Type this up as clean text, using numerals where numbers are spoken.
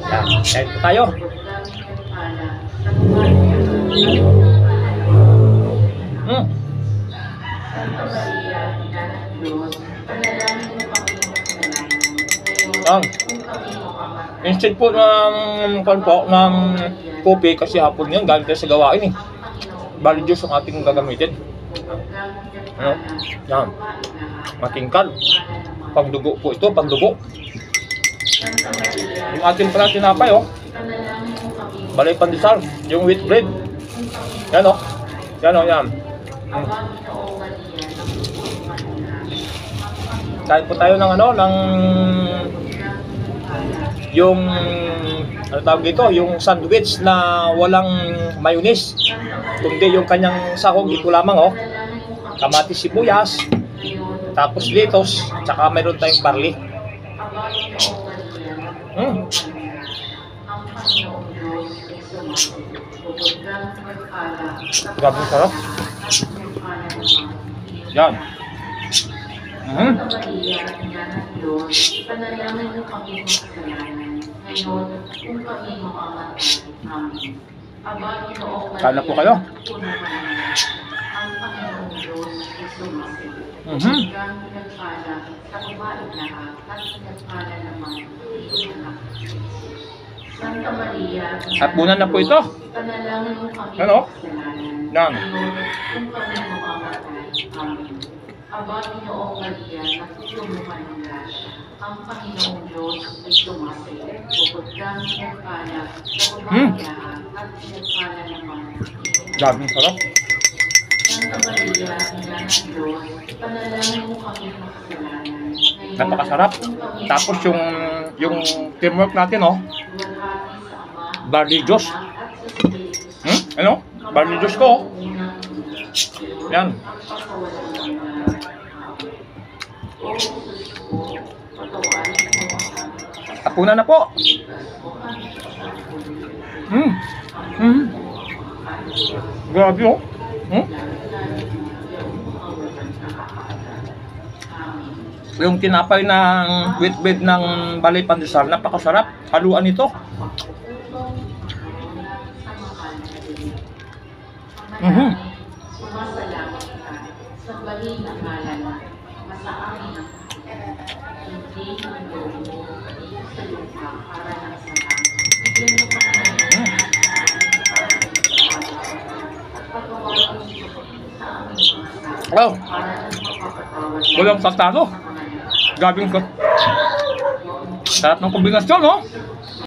Yan, kain po tayo. Instead po ng kopi kasi hapon yan, galing tayo sa gawain eh. Bali juice ang ating gagamitin. Yan. Matingkad. Pangdugo po ito, pangdugo. Yung ating pala tinapay oh. Balay pandesal, yung wheat bread. Yan oh. Yan oh, yan. Kain po tayo ng ano, ng yung ano tawag dito, yung sandwich na walang mayonnaise. Kundi yung kanyang sahog ito lamang oh. Kamatis, sibuyas, tapos lettuce, tsaka mayroon tayong barley. Grabe sarap. Yan. Kala po kayo. At bunan na po ito. Ano? Yan. Aba, Ginoong Maria, natutulungan ng grasya. Ang Panginoong Diyos ay sumasayo. Bukod kang pinagpala, kumakayahan at pinagpala naman. Daming sarap. Santa Maria, Ina ng Diyos, panalangin mo kami makasalanan. Napakasarap. Tapos yung teamwork natin oh. Barley juice. Ano? Barley juice ko. Yan. Tapunan na po. Grabe oh. Yung tinapay ng wheat bread ng Balay Pandesal, napakasarap. Haluan ito. Sumasalamat ka sa bali ng ngalan sa amin ang hindi ang loob mo sa lupa para ng salam. Bigyan mo ka na at pagkawalan mo sa amin Wow! para ng pagpapatawad Walang saltado. Gabing ko. Sarap ng kombinasyon, no?